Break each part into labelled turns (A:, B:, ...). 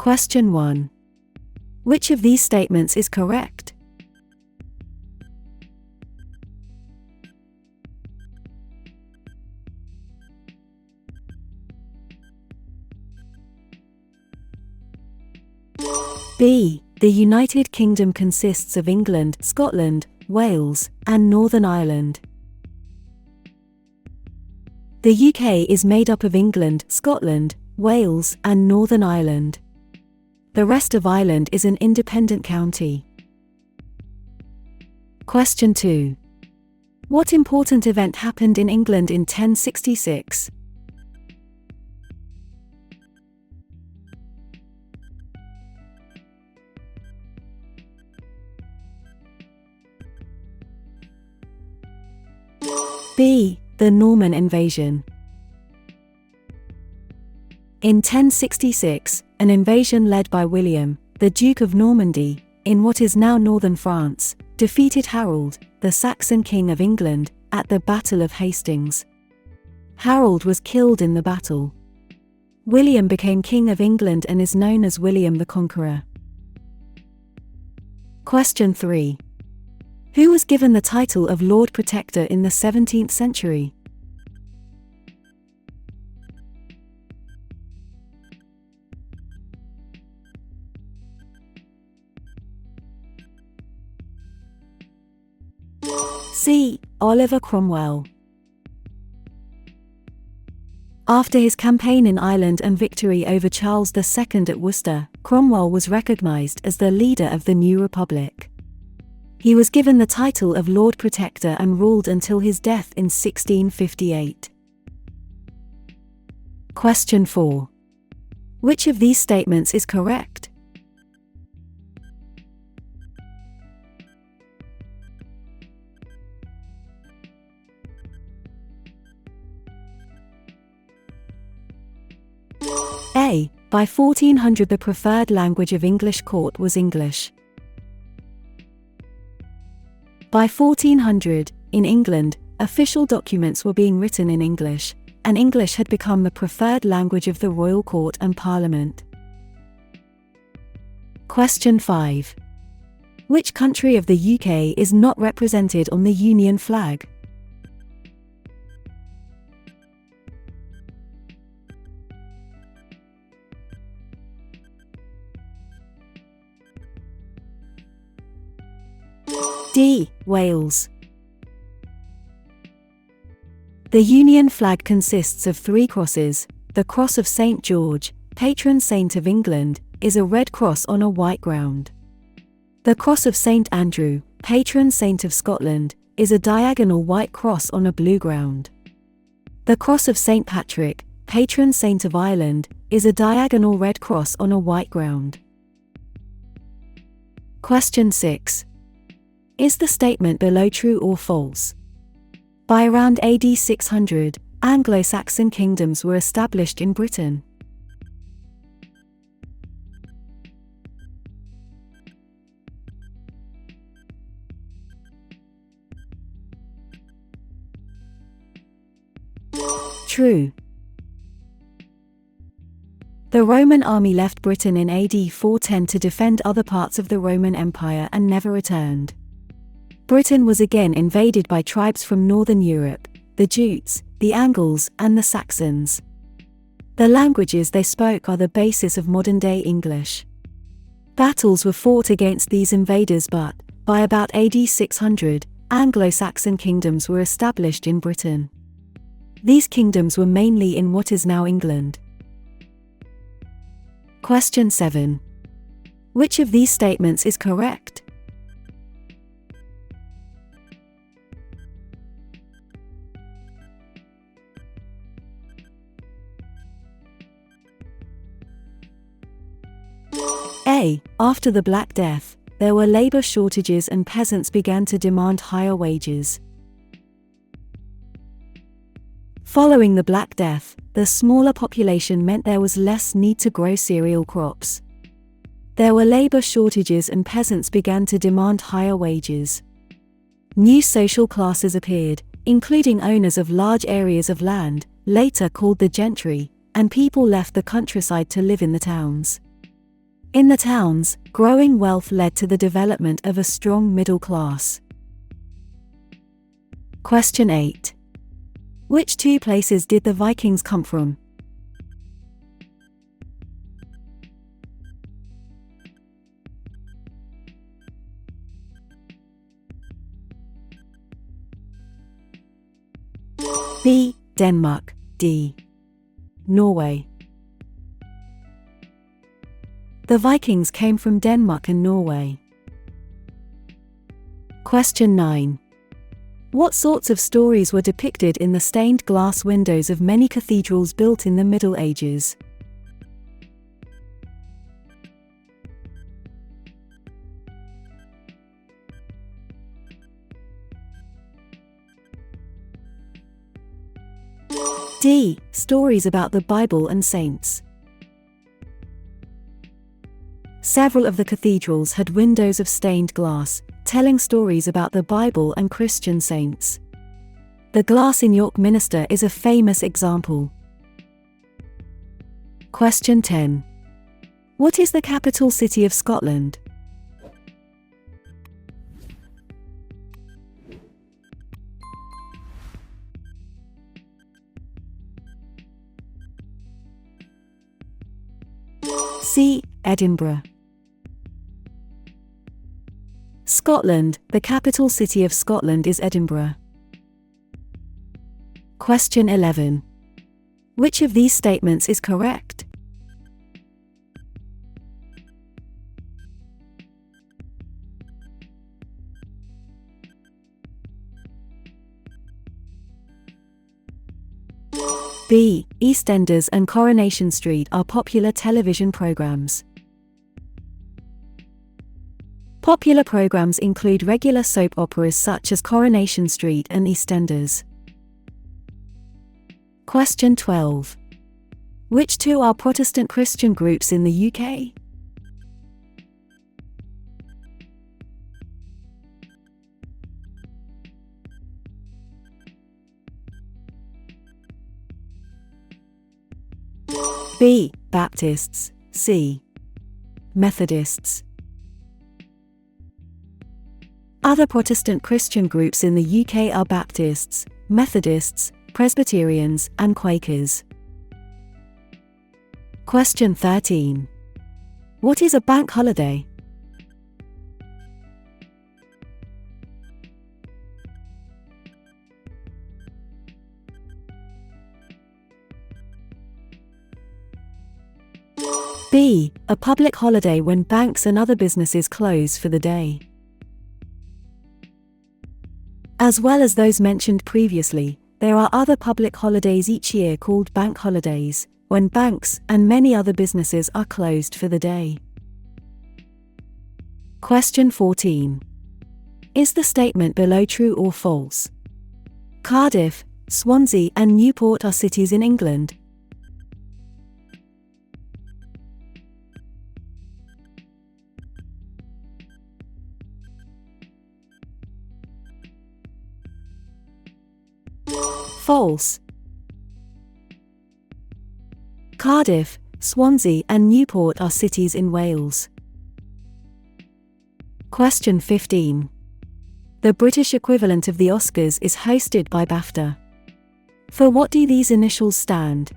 A: Question 1. Which of these statements is correct? B. The United Kingdom consists of England, Scotland, Wales, and Northern Ireland. The UK is made up of England, Scotland, Wales, and Northern Ireland. The rest of Ireland is an independent county. Question 2. What important event happened in England in 1066? B. The Norman invasion. In 1066, an invasion led by William, the Duke of Normandy, in what is now northern France, defeated Harold, the Saxon King of England, at the Battle of Hastings. Harold was killed in the battle. William became King of England and is known as William the Conqueror. Question 3. Who was given the title of Lord Protector in the 17th century? C. Oliver Cromwell. After his campaign in Ireland and victory over Charles II at Worcester, Cromwell was recognised as the leader of the new republic. He was given the title of Lord Protector and ruled until his death in 1658. Question 4. Which of these statements is correct? A. By 1400 the preferred language of English court was English. By 1400, in England, official documents were being written in English, and English had become the preferred language of the royal court and parliament. Question 5. Which country of the UK is not represented on the Union flag? D. Wales. The Union flag consists of 3 crosses. The Cross of St. George, patron saint of England, is a red cross on a white ground. The Cross of St. Andrew, patron saint of Scotland, is a diagonal white cross on a blue ground. The Cross of St. Patrick, patron saint of Ireland, is a diagonal red cross on a white ground. Question 6. Is the statement below true or false? By around AD 600, Anglo-Saxon kingdoms were established in Britain. True. The Roman army left Britain in AD 410 to defend other parts of the Roman Empire and never returned. Britain was again invaded by tribes from northern Europe, the Jutes, the Angles, and the Saxons. The languages they spoke are the basis of modern-day English. Battles were fought against these invaders but, by about AD 600, Anglo-Saxon kingdoms were established in Britain. These kingdoms were mainly in what is now England. Question 7. Which of these statements is correct? A. After the Black Death, there were labor shortages and peasants began to demand higher wages. Following the Black Death, the smaller population meant there was less need to grow cereal crops. There were labor shortages and peasants began to demand higher wages. New social classes appeared, including owners of large areas of land, later called the gentry, and people left the countryside to live in the towns. In the towns, growing wealth led to the development of a strong middle class. Question 8. Which two places did the Vikings come from? B. Denmark. D. Norway. The Vikings came from Denmark and Norway. Question 9. What sorts of stories were depicted in the stained glass windows of many cathedrals built in the Middle Ages? D. Stories about the Bible and saints. Several of the cathedrals had windows of stained glass, telling stories about the Bible and Christian saints. The glass in York Minster is a famous example. Question 10. What is the capital city of Scotland? C. Edinburgh. Scotland, the capital city of Scotland is Edinburgh. Question 11. Which of these statements is correct? B. EastEnders and Coronation Street are popular television programs. Popular programs include regular soap operas such as Coronation Street and EastEnders. Question 12. Which two are Protestant Christian groups in the UK? B. Baptists. C. Methodists. Other Protestant Christian groups in the UK are Baptists, Methodists, Presbyterians, and Quakers. Question 13. What is a bank holiday? B. A public holiday when banks and other businesses close for the day. As well as those mentioned previously, there are other public holidays each year called bank holidays, when banks and many other businesses are closed for the day. Question 14. Is the statement below true or false? Cardiff, Swansea, and Newport are cities in England. False. Cardiff, Swansea, and Newport are cities in Wales. Question 15. The British equivalent of the Oscars is hosted by BAFTA. For what do these initials stand?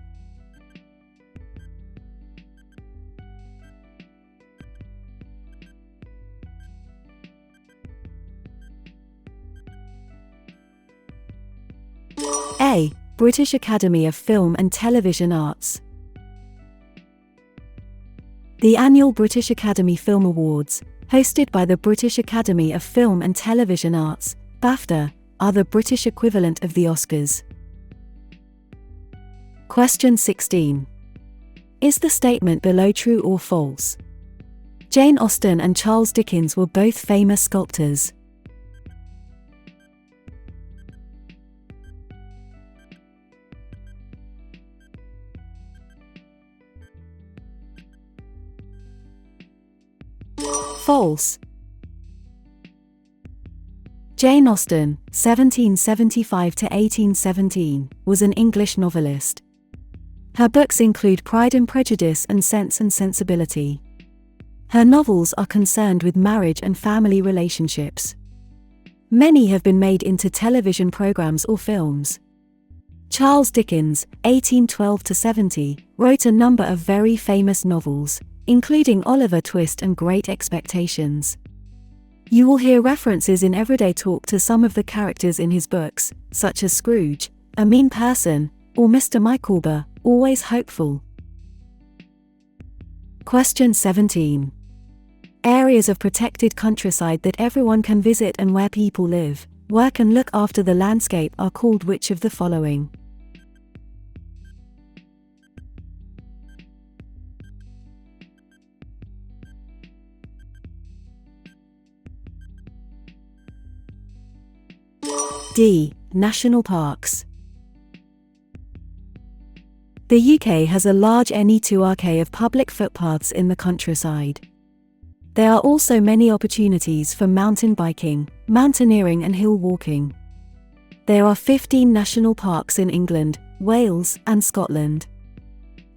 A: A. British Academy of Film and Television Arts. The annual British Academy Film Awards, hosted by the British Academy of Film and Television Arts, BAFTA, are the British equivalent of the Oscars. Question 16. Is the statement below true or false? Jane Austen and Charles Dickens were both famous sculptors. False. Jane Austen, 1775 to 1817, was an English novelist. Her books include Pride and Prejudice and Sense and Sensibility. Her novels are concerned with marriage and family relationships. Many have been made into television programs or films. Charles Dickens, 1812–70, wrote a number of very famous novels, including Oliver Twist and Great Expectations. You will hear references in everyday talk to some of the characters in his books, such as Scrooge, a mean person, or Mr. Micawber, always hopeful. Question 17. Areas of protected countryside that everyone can visit and where people live, work and look after the landscape are called which of the following? D. National parks. The UK has a large network of public footpaths in the countryside. There are also many opportunities for mountain biking, mountaineering and hill walking. There are 15 national parks in England, Wales, and Scotland.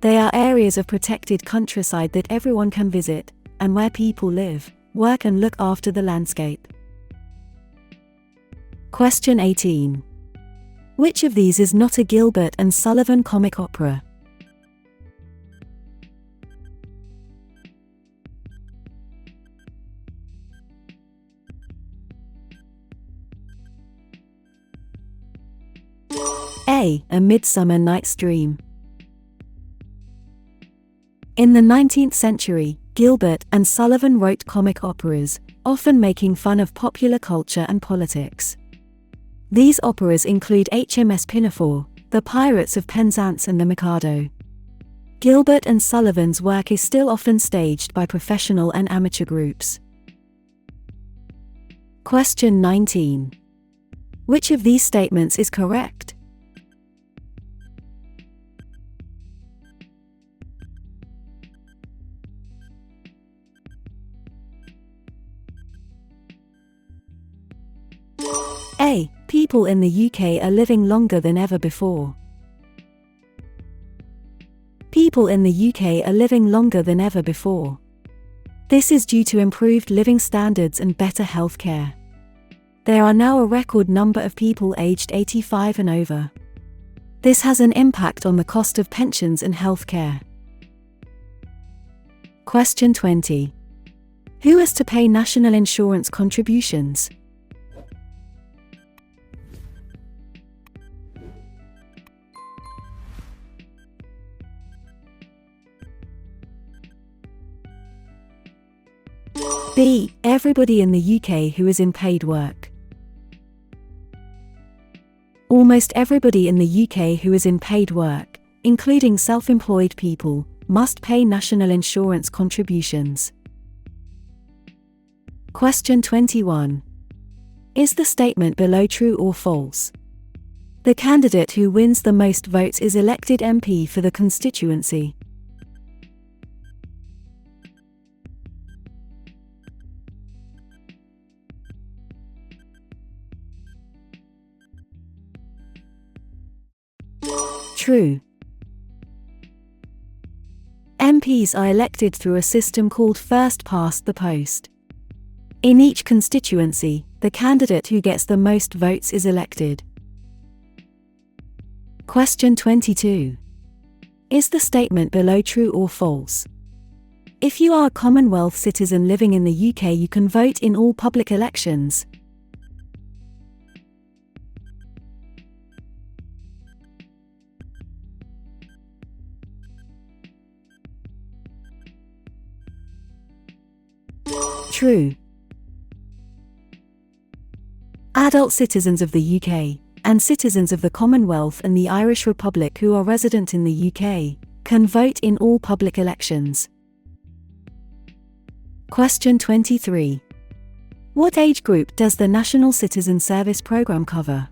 A: They are areas of protected countryside that everyone can visit, and where people live, work and look after the landscape. Question 18. Which of these is not a Gilbert and Sullivan comic opera? A. A Midsummer Night's Dream. In the 19th century, Gilbert and Sullivan wrote comic operas, often making fun of popular culture and politics. These operas include HMS Pinafore, The Pirates of Penzance and The Mikado. Gilbert and Sullivan's work is still often staged by professional and amateur groups. Question 19. Which of these statements is correct? A. People in the UK are living longer than ever before. People in the UK are living longer than ever before. This is due to improved living standards and better health care. There are now a record number of people aged 85 and over. This has an impact on the cost of pensions and health care. Question 20. Who is to pay national insurance contributions? B. Everybody in the UK who is in paid work. Almost everybody in the UK who is in paid work, including self-employed people, must pay national insurance contributions. Question 21. Is the statement below true or false? The candidate who wins the most votes is elected MP for the constituency. True. MPs are elected through a system called first past the post. In each constituency, the candidate who gets the most votes is elected. Question 22. Is the statement below true or false? If you are a Commonwealth citizen living in the UK, you can vote in all public elections. True. Adult citizens of the UK, and citizens of the Commonwealth and the Irish Republic who are resident in the UK, can vote in all public elections. Question 23. What age group does the National Citizen Service Programme cover?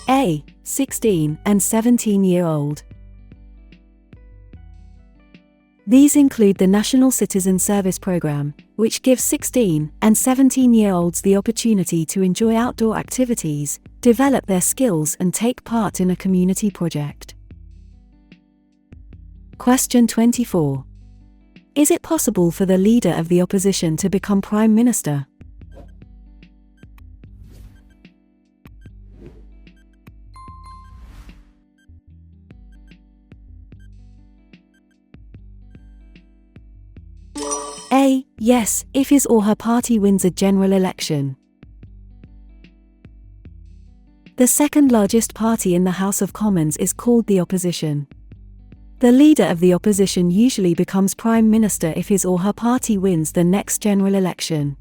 A: A. 16 and 17-year-old. These include the National Citizen Service Program, which gives 16 and 17-year-olds the opportunity to enjoy outdoor activities, develop their skills and take part in a community project. Question 24. Is it possible for the leader of the opposition to become Prime Minister? A. Yes, if his or her party wins a general election. The second largest party in the House of Commons is called the opposition. The leader of the opposition usually becomes Prime Minister if his or her party wins the next general election.